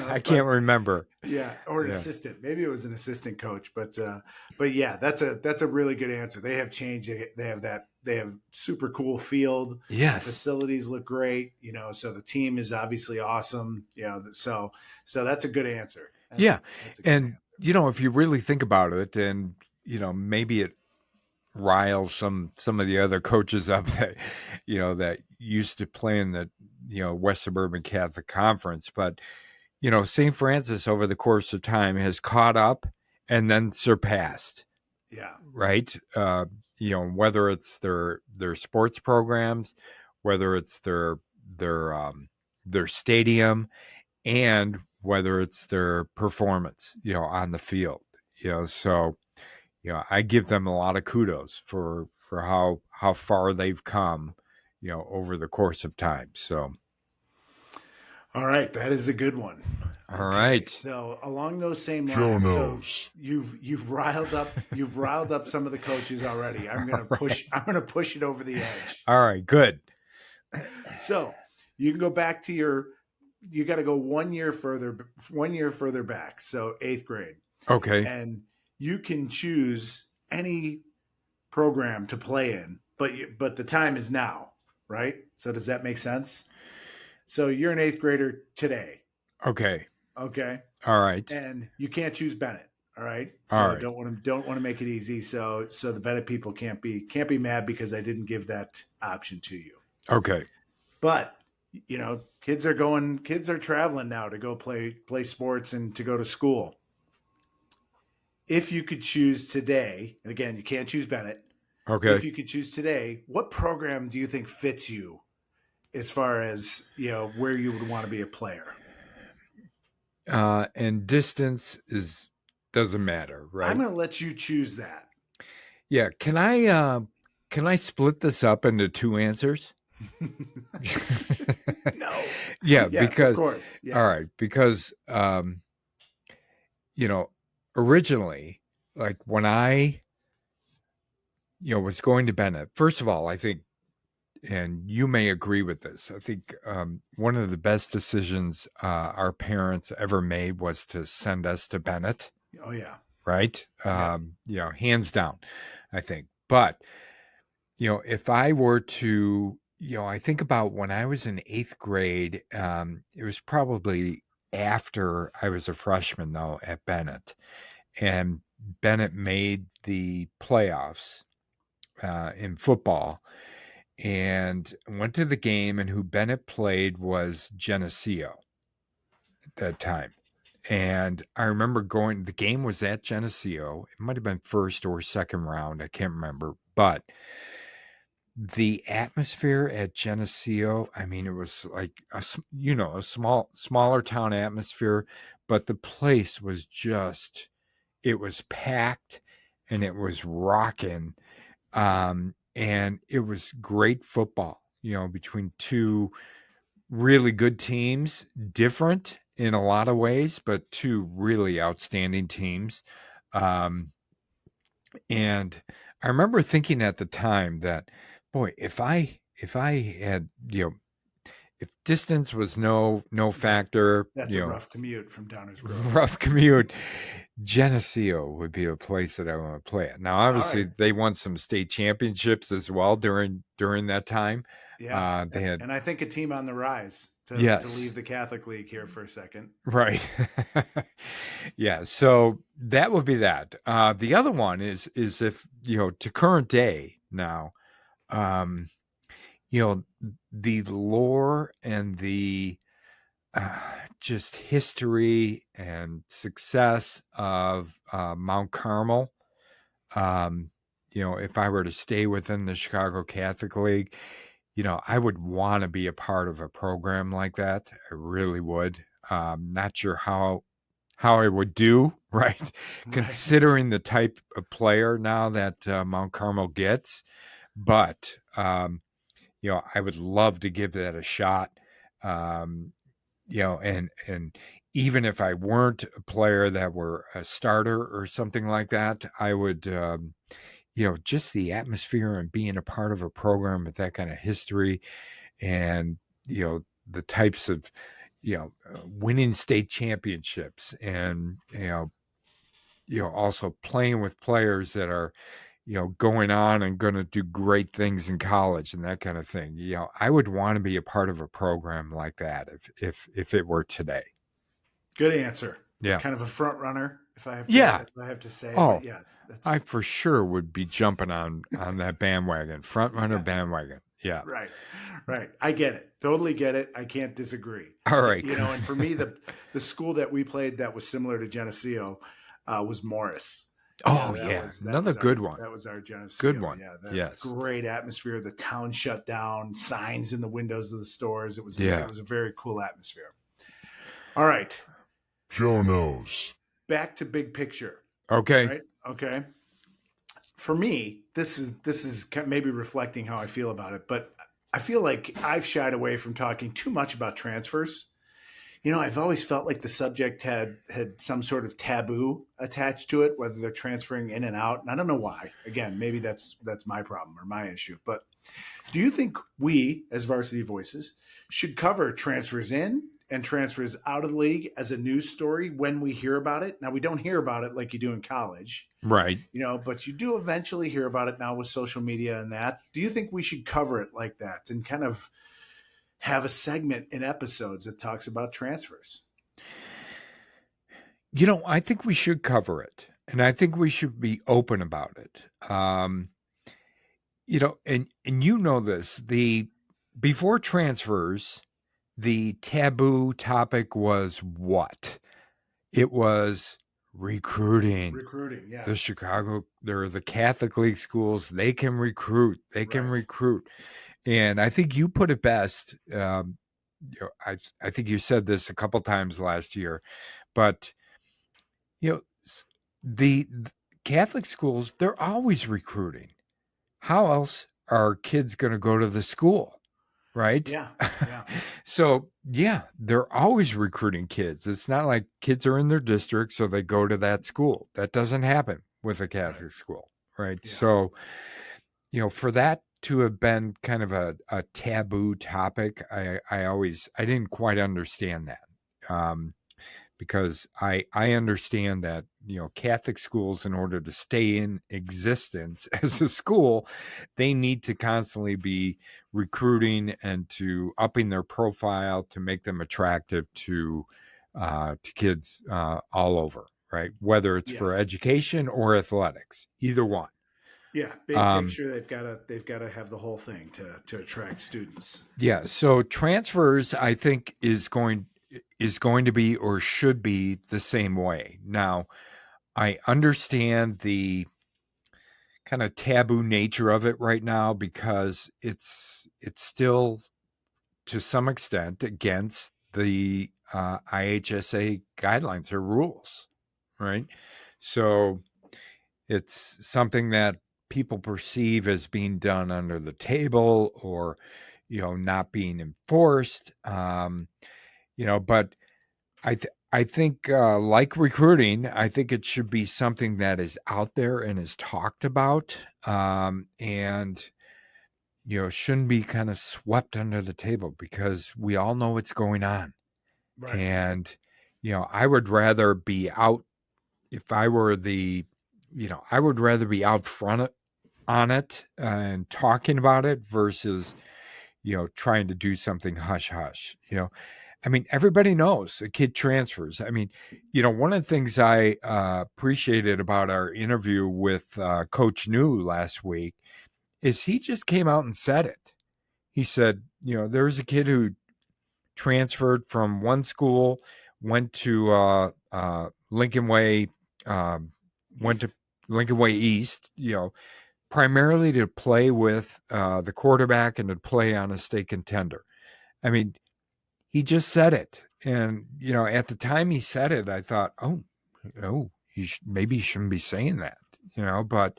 I can't remember. Yeah, or an assistant. Maybe it was an assistant coach, but yeah, that's a really good answer. They have changed. They have super cool field. Yes. The facilities look great. So the team is obviously awesome. So that's a good answer. That's a good answer. If you really think about it, and maybe it rile some of the other coaches up that that used to play in the West Suburban Catholic Conference, but St. Francis over the course of time has caught up and then surpassed, Yeah. right? Whether it's their sports programs, whether it's their stadium, and whether it's their performance, on the field. So I give them a lot of kudos for how far they've come, over the course of time. So, All right, that is a good one. all Okay, right, so along those same Joe lines, so knows. you've riled up some of the coaches already. I'm gonna all right, push it over the edge. all right, good. So you can go back to you got to go 1 year further back. So eighth grade, Okay, and you can choose any program to play in, but the time is now, right? So does that make sense? So you're an eighth grader today, okay, okay, all right, and you can't choose Bennett. All right, all so right, don't want to make it easy. So the Bennett people can't be mad because I didn't give that option to you. okay, But kids are traveling now to go play sports and to go to school. If you could choose today, and again, you can't choose Bennett. okay. If you could choose today, what program do you think fits you as far as where you would want to be a player? And distance doesn't matter, I'm right? going to let you choose that. Yeah. Can I split this up into two answers? No. Yeah, Yes, of because course. all Yes. right, because you know, originally, like when I was going to Bennett, first of all, I think, and you may agree with this, I think one of the best decisions our parents ever made was to send us to Bennett, Oh yeah. right? Yep. Hands down, I think. But if I were to, I think about when I was in eighth grade, it was probably after I was a freshman, though, at Bennett. And Bennett made the playoffs in football and went to the game. And who Bennett played was Geneseo at that time. And I remember the game was at Geneseo. It might have been first or second round. I can't remember. But the atmosphere at Geneseo, I mean, it was like a smaller town atmosphere, but the place was just, it was packed and it was rocking. And it was great football, between two really good teams, different in a lot of ways, but two really outstanding teams. Um, and I remember thinking at the time that, boy, if I had, if distance was no That factor, that's a rough commute from Downers Grove. rough commute, Geneseo would be a place that I want to play at. Now, All obviously, right. they won some state championships as well during that time. Yeah. They had, And I think a team on the rise to leave yes, the Catholic League here for a second. right. Yeah, so that would be that. The other one is if, to current day now, um, the lore and the uh, just history and success of Mount Carmel. Um, if I were to stay within the Chicago Catholic League, I would want to be a part of a program like that. I really would. Not sure how I would do, right? Right. Considering the type of player now that Mount Carmel gets, but I would love to give that a shot. Um, and even if I weren't a player that were a starter or something like that, I would, just the atmosphere and being a part of a program with that kind of history and, the types of, winning state championships and, also playing with players that are, going on and going to do great things in college and that kind of thing. I would want to be a part of a program like that if it were today. Good answer. Yeah. Kind of a front runner. if I have Yeah. to say. Oh, But yes, I that's for sure would be jumping on that bandwagon, front runner yes. bandwagon. Yeah. Right. Right. I get it. Totally get it. I can't disagree. All right. And for me, the school that we played that was similar to Geneseo was Morris. Oh yeah, another good one. that was our Good Geneseo. one. Yeah, that Yes. great atmosphere. The town shut down, signs in the windows of the stores. It Yeah. was a very cool atmosphere. All right, Joe knows. back to big picture. Okay. Right. Okay. For me, this is maybe reflecting how I feel about it, but I feel like I've shied away from talking too much about transfers. I've always felt like the subject had some sort of taboo attached to it, whether they're transferring in and out. And I don't know why. Again, maybe that's my problem or my issue. But do you think we, as Varsity Voices, should cover transfers in and transfers out of the league as a news story when we hear about it? Now, we don't hear about it like you do in college, Right. but you do eventually hear about it now with social media and that. Do you think we should cover it like that and kind of have a segment in episodes that talks about transfers? I think we should cover it, and I think we should be open about it. And this, the before transfers, the taboo topic was what? It was recruiting. Recruiting, The yes. Chicago, they're the Catholic League schools. They can recruit. They can Right. recruit. And I think you put it best. I think you said this a couple times last year, but you know, the Catholic schools, they're always recruiting. How else are kids going to go to the school? Right. Yeah. Yeah. So, yeah, they're always recruiting kids. It's not like kids are in their district, so they go to that school. That doesn't happen with a Right. Catholic school. Right. Yeah. So, for that to have been kind of a taboo topic, I didn't quite understand that. Because I understand that Catholic schools, in order to stay in existence as a school, they need to constantly be recruiting and to upping their profile to make them attractive to kids all over, right? Whether it's for Yes. education or athletics, either one. Yeah. Big Um, picture, they've got to have the whole thing to attract students. yeah. So transfers, I think, is going to be or should be the same way. Now, I understand the kind of taboo nature of it right now because it's still to some extent against the IHSA guidelines or rules, right? So it's something that people perceive as being done under the table or not being enforced. But I think like recruiting, I think it should be something that is out there and is talked about, and shouldn't be kind of swept under the table because we all know what's going on. Right. And I would rather be out if I were I would rather be out front on it and talking about it versus trying to do something hush hush. I mean, everybody knows a kid transfers. I mean, one of the things I appreciated about our interview with Coach New last week is he just came out and said it. He said, there was a kid who transferred from one school, went to Lincoln Way, went East. to Lincoln Way East, primarily to play with the quarterback and to play on a state contender. I mean, he just said it. And, at the time he said it, I thought, maybe he shouldn't be saying that, but,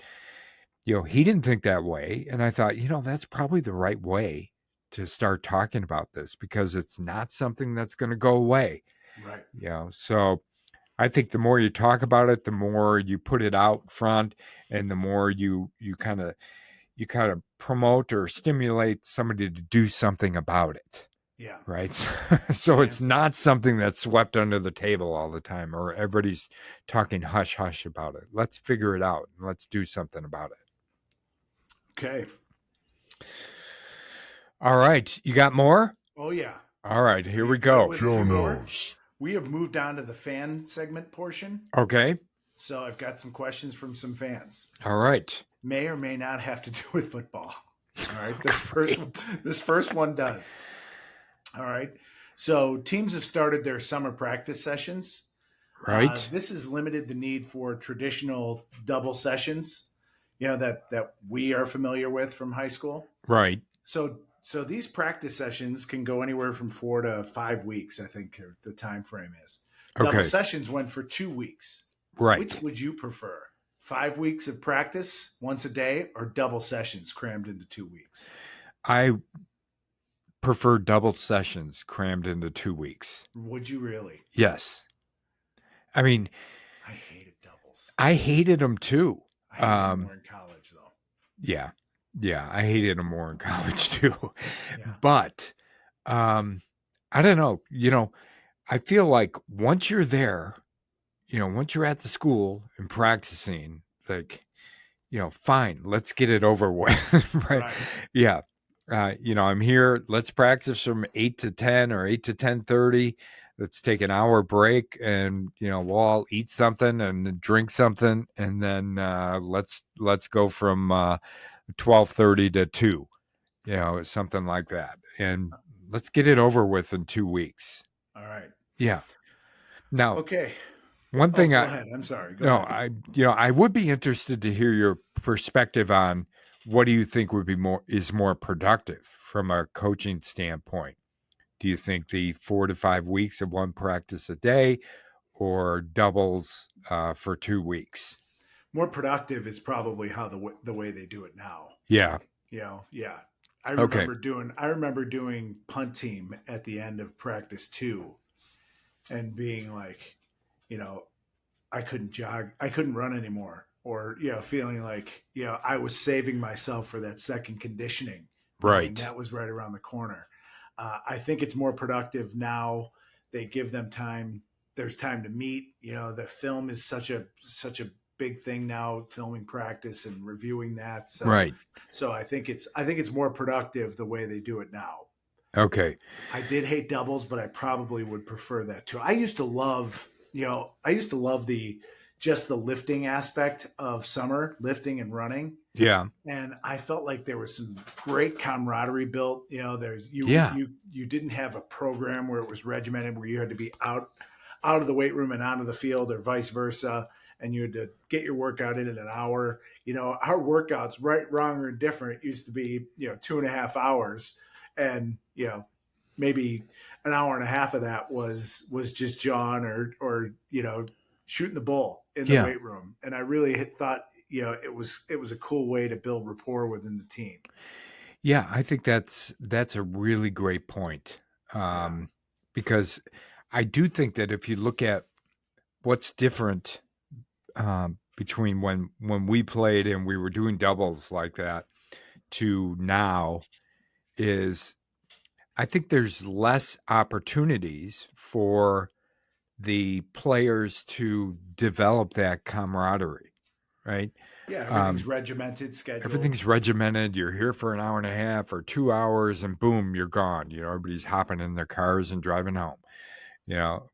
he didn't think that way. And I thought, that's probably the right way to start talking about this because it's not something that's going to go away. Right. So I think the more you talk about it, the more you put it out front and the more you kind of promote or stimulate somebody to do something about it. Yeah. Right. So it's not something that's swept under the table all the time or everybody's talking hush hush about it. Let's figure it out and let's do something about it. Okay. All right. You got more? Oh yeah. All right. Here we Good go. with a Joe few more? knows. We have moved on to the fan segment portion. Okay. So I've got some questions from some fans. All right. May or may not have to do with football. All right. Great. This first one does. All right. So teams have started their summer practice sessions. Right. This has limited the need for traditional double sessions, that we are familiar with from high school. Right. So these practice sessions can go anywhere from 4 to 5 weeks, I think the time frame is. Double Okay. sessions went for 2 weeks. Which Right. would you prefer? 5 weeks of practice once a day or double sessions crammed into 2 weeks? I prefer double sessions crammed into 2 weeks. Would you really? Yes. I mean, I hated doubles. I hated them too. I hated them more in college, though. Yeah. Yeah. I hated them more in college too. Yeah. But I don't know. I feel like once you're there, once you're at the school and practicing, like, fine, let's get it over with. Right. Right. Yeah. I'm here. Let's practice from 8 to 10 or 8 to 10:30. Let's take an hour break, and we'll all eat something and drink something, and then let's go from 12:30 to 2. Something like that, and let's get it over with in 2 weeks. All right. Yeah. Now, Okay. one Oh, thing go ahead. I'm sorry. Go ahead. I would be interested to hear your perspective on what do you think would be more productive from a coaching standpoint. Do you think the 4 to 5 weeks of one practice a day, or doubles for 2 weeks? More productive is probably how the way they do it now. Yeah. Yeah. I Okay. remember doing punt team at the end of practice 2 and being like, I couldn't jog, I couldn't run anymore, or feeling like I was saving myself for that second conditioning, knowing Right. that was right around the corner. I think it's more productive now. They give them time. There's time to meet. The film is such a big thing now, filming practice and reviewing that. Right. So I think it's more productive the way they do it now. Okay. I did hate doubles, but I probably would prefer that too. I used to love the just the lifting aspect of summer, lifting and running. Yeah. And I felt like there was some great camaraderie built. Yeah. You didn't have a program where it was regimented, where you had to be out of the weight room and onto the field, or vice versa, and you had to get your workout in an hour. Our workouts, right, wrong, or different, used to be 2.5 hours, and maybe an hour and a half of that was just John or shooting the bull in the weight room. And I really thought it was a cool way to build rapport within the team. Yeah, I think that's a really great point. Because I do think that if you look at what's different between when we played and we were doing doubles like that to now, is I think there's less opportunities for the players to develop that camaraderie, right? Yeah, everything's regimented, scheduled. Everything's regimented. You're here for an hour and a half or 2 hours, and boom, you're gone. Everybody's hopping in their cars and driving home.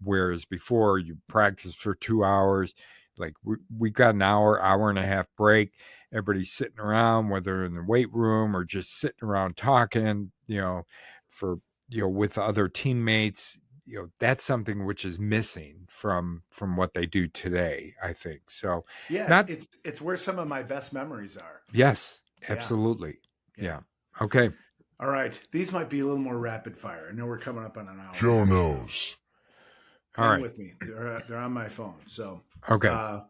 Whereas before you practice for 2 hours, like we got an hour and a half break. Everybody's sitting around, whether in the weight room or just sitting around talking, for, with other teammates. That's something which is missing from what they do today, I think. So yeah, it's where some of my best memories are. Yes, absolutely. Yeah. Okay. All right. These might be a little more rapid fire. I know we're coming up on an hour. Joe knows. Hang with me. They're on my phone. So, okay.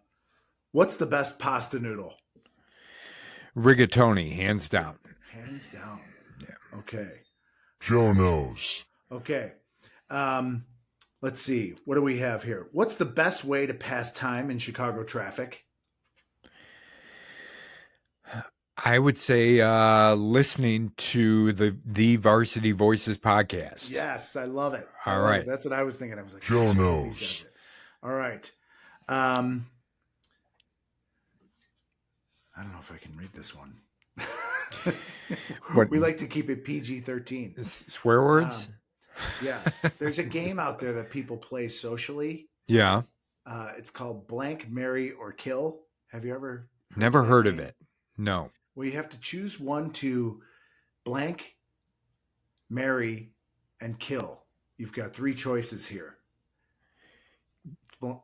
What's the best pasta noodle? Rigatoni, hands down. Hands down. Yeah. Okay. Joe knows. Okay. Let's see. What do we have here? What's the best way to pass time in Chicago traffic? I would say listening to the Varsity Voices podcast. Yes, I love it. All right. That's what I was thinking. I was like, Joe knows. All right. I don't know if I can read this one. We like to keep it PG-13. Swear words? Yes. There's a game out there that people play socially. Yeah. It's called Blank, Marry, or Kill. Have you ever heard of Never that heard of game? it. No. Well, you have to choose one to blank, marry, and kill. You've got three choices here.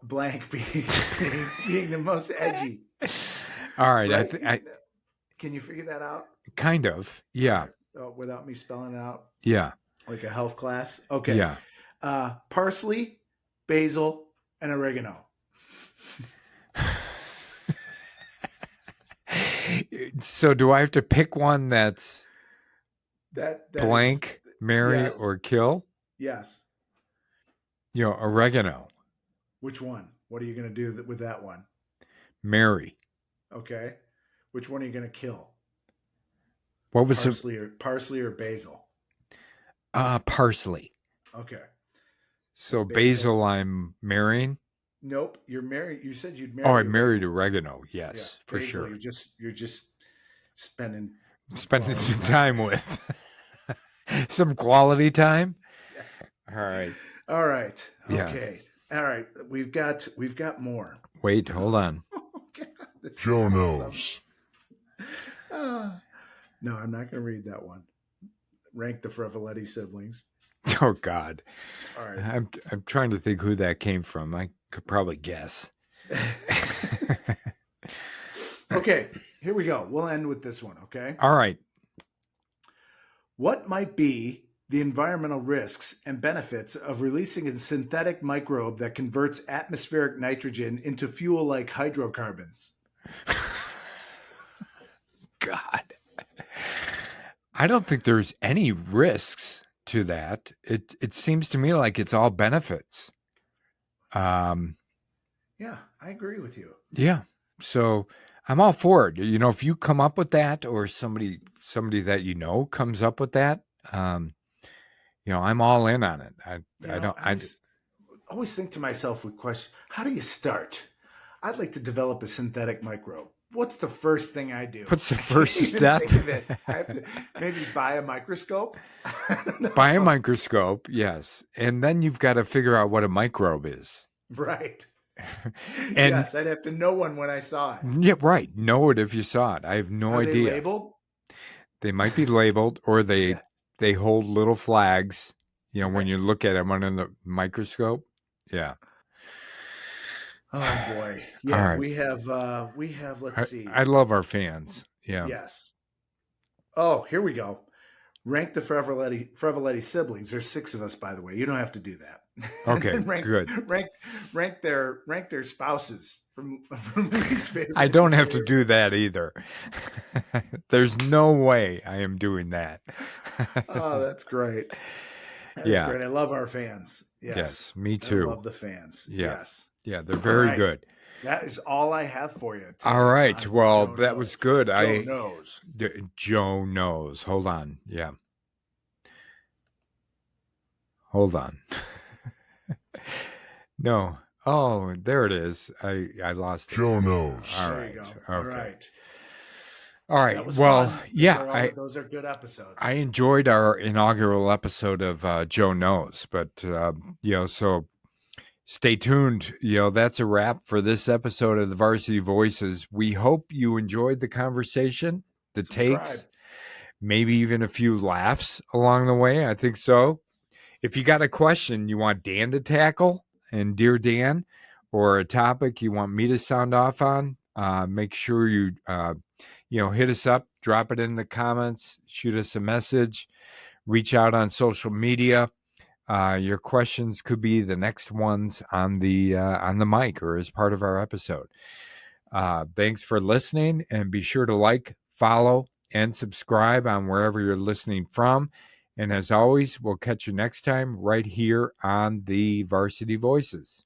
Blank being the most edgy, All right. right? Can you figure that out? Kind of. All Yeah. right. Without me spelling it out Yeah. like a health class. Okay. Yeah. Parsley, basil, and oregano. So do I have to pick one that's That blank, marry, yes, or kill? yes. Oregano, Which one? What are you going to do with that one? marry. Okay. Which one are you going to kill? What was Parsley or basil? parsley? Okay. So basil I'm marrying. Nope. You're married. You said you'd marry. Oh, I married oregano. Yes, Yeah. for Basil, sure. You're just spending Some time with some quality time. Yes. All right. All right. Yeah. Okay. All right. We've got more. Wait, hold on. Oh, God, this is Joe awesome. knows. No, I'm not going to read that one. Rank the Freveletti siblings. Oh God. All right. I'm trying to think who that came from. I could probably guess. Okay, here we go. We'll end with this one, okay? All right. What might be the environmental risks and benefits of releasing a synthetic microbe that converts atmospheric nitrogen into fuel like hydrocarbons? God. I don't think there's any risks to that. It seems to me like it's all benefits. Yeah, I agree with you. Yeah. So I'm all for it. If you come up with that or somebody that comes up with that, I'm all in on it. I always think to myself with questions, how do you start? I'd like to develop a synthetic microbe. What's the first thing I do? What's the first step? I have to maybe buy a microscope. Buy a microscope, yes. And then you've got to figure out what a microbe is. Right. And yes, I'd have to know one when I saw it. Yeah, right. Know it if you saw it. I have no Are idea. They labeled? They might be labeled, or they hold little flags. When Right. you look at them under the microscope. Yeah. Oh boy. Yeah, All right. we have. Let's see. I love our fans. Yeah. Yes. Oh, here we go. Rank the Freveletti siblings. There's 6 of us, by the way. You don't have to do that. Okay. Good. Rank their spouses from least favorite. I don't have to do that either. There's no way I am doing that. Oh, that's great. That's great. I love our fans. Yes, me too. I love the fans. Yeah. Yes. Yeah, they're very good. That is all I have for you. All right. Well, that was good. Joe knows. Joe knows. Hold on. Yeah. Hold on. No. Oh, there it is. I lost it. Joe knows. All There right. you go. Okay. All right. All right. That was Well, fun. yeah. Those are good episodes. I enjoyed our inaugural episode of Joe Knows, but so stay tuned. That's a wrap for this episode of the Varsity Voices. We hope you enjoyed the conversation, the takes, maybe even a few laughs along the way. I think so. If you got a question you want Dan to tackle, and Dear Dan, or a topic you want me to sound off on, make sure you hit us up, drop it in the comments, shoot us a message, reach out on social media. Your questions could be the next ones on the mic or as part of our episode. Thanks for listening, and be sure to like, follow, and subscribe on wherever you're listening from. And as always, we'll catch you next time right here on the Varsity Voices.